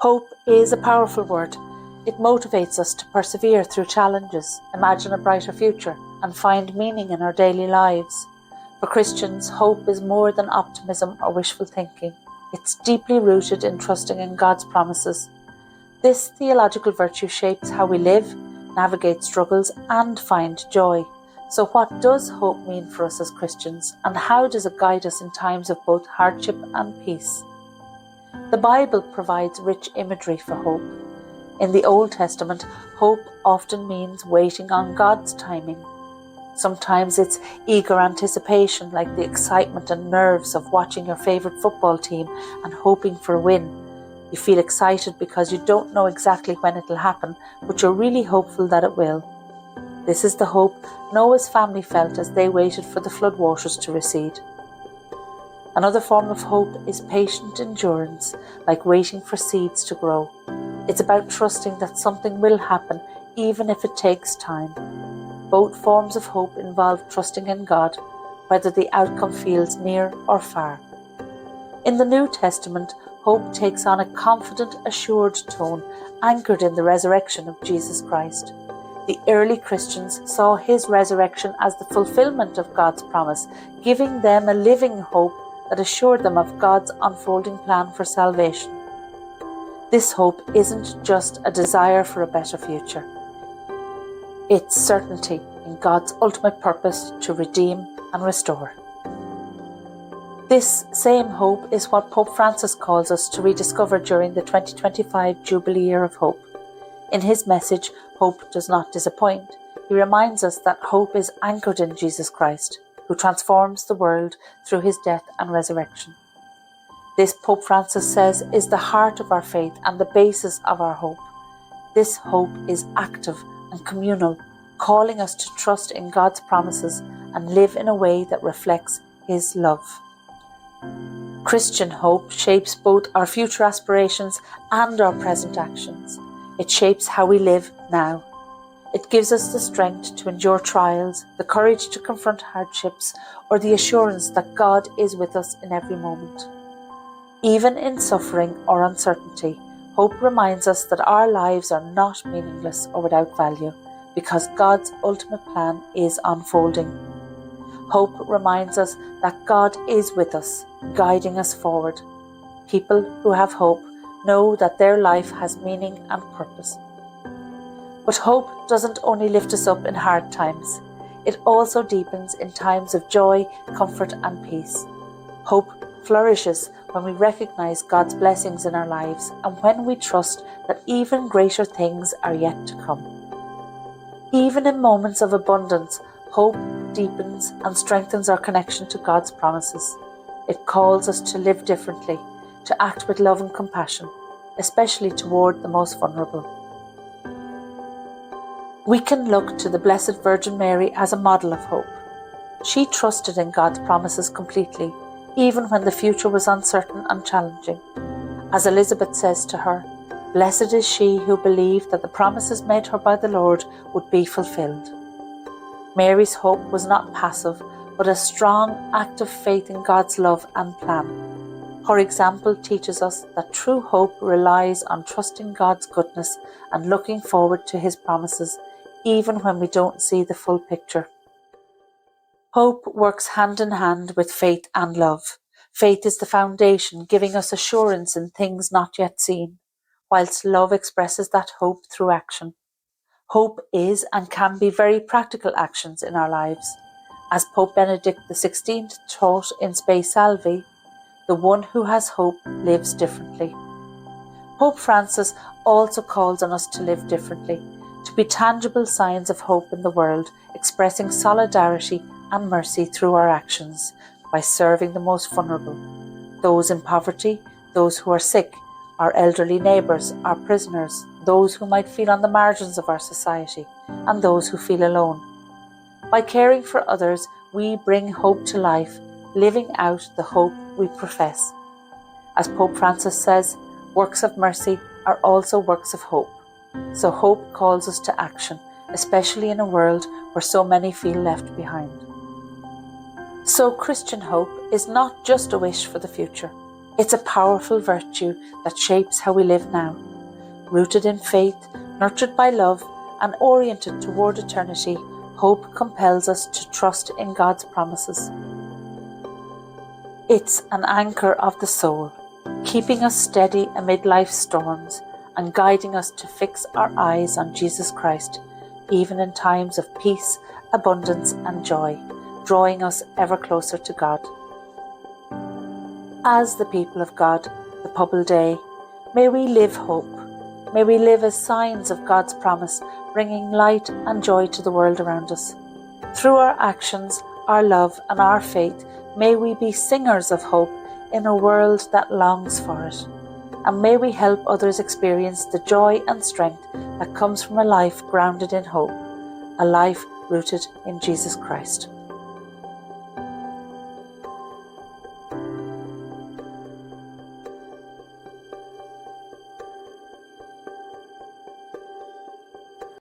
Hope is a powerful word. It motivates us to persevere through challenges, imagine a brighter future, and find meaning in our daily lives. For Christians, hope is more than optimism or wishful thinking. It's deeply rooted in trusting in God's promises. This theological virtue shapes how we live, navigate struggles, and find joy. So what does hope mean for us as Christians, and how does it guide us in times of both hardship and peace? The Bible provides rich imagery for hope. In the Old Testament, hope often means waiting on God's timing. Sometimes it's eager anticipation, like the excitement and nerves of watching your favourite football team and hoping for a win. You feel excited because you don't know exactly when it'll happen, but you're really hopeful that it will. This is the hope Noah's family felt as they waited for the flood waters to recede. Another form of hope is patient endurance, like waiting for seeds to grow. It's about trusting that something will happen, even if it takes time. Both forms of hope involve trusting in God, whether the outcome feels near or far. In the New Testament, hope takes on a confident, assured tone, anchored in the resurrection of Jesus Christ. The early Christians saw his resurrection as the fulfillment of God's promise, giving them a living hope that assured them of God's unfolding plan for salvation. This hope isn't just a desire for a better future. It's certainty in God's ultimate purpose to redeem and restore. This same hope is what Pope Francis calls us to rediscover during the 2025 Jubilee Year of Hope. In his message, Hope Does Not Disappoint, he reminds us that hope is anchored in Jesus Christ, who transforms the world through his death and resurrection. This, Pope Francis says, is the heart of our faith and the basis of our hope. This hope is active and communal, calling us to trust in God's promises and live in a way that reflects his love. Christian hope shapes both our future aspirations and our present actions. It shapes how we live now. It gives us the strength to endure trials, the courage to confront hardships, or the assurance that God is with us in every moment. Even in suffering or uncertainty, hope reminds us that our lives are not meaningless or without value, because God's ultimate plan is unfolding. Hope reminds us that God is with us, guiding us forward. People who have hope know that their life has meaning and purpose. But hope doesn't only lift us up in hard times. It also deepens in times of joy, comfort, and peace. Hope flourishes when we recognize God's blessings in our lives and when we trust that even greater things are yet to come. Even in moments of abundance, hope deepens and strengthens our connection to God's promises. It calls us to live differently, to act with love and compassion, especially toward the most vulnerable. We can look to the Blessed Virgin Mary as a model of hope. She trusted in God's promises completely, even when the future was uncertain and challenging. As Elizabeth says to her, "Blessed is she who believed that the promises made her by the Lord would be fulfilled." Mary's hope was not passive, but a strong, active faith in God's love and plan. Her example teaches us that true hope relies on trusting God's goodness and looking forward to his promises, even when we don't see the full picture. Hope works hand in hand with faith and love. Faith is the foundation, giving us assurance in things not yet seen, whilst love expresses that hope through action. Hope is and can be very practical actions in our lives. As Pope Benedict XVI taught in Spe Salvi, the one who has hope lives differently. Pope Francis also calls on us to live differently, to be tangible signs of hope in the world, expressing solidarity and mercy through our actions by serving the most vulnerable, those in poverty, those who are sick, our elderly neighbours, our prisoners, those who might feel on the margins of our society, and those who feel alone. By caring for others, we bring hope to life, living out the hope we profess. As Pope Francis says, works of mercy are also works of hope. So hope calls us to action, especially in a world where so many feel left behind. So Christian hope is not just a wish for the future. It's a powerful virtue that shapes how we live now. Rooted in faith, nurtured by love, and oriented toward eternity, hope compels us to trust in God's promises. It's an anchor of the soul, keeping us steady amid life's storms and guiding us to fix our eyes on Jesus Christ, even in times of peace, abundance, and joy, drawing us ever closer to God. As the people of God, the Pobal Day, may we live hope. May we live as signs of God's promise, bringing light and joy to the world around us. Through our actions, our love, and our faith, may we be singers of hope in a world that longs for it. And may we help others experience the joy and strength that comes from a life grounded in hope, a life rooted in Jesus Christ.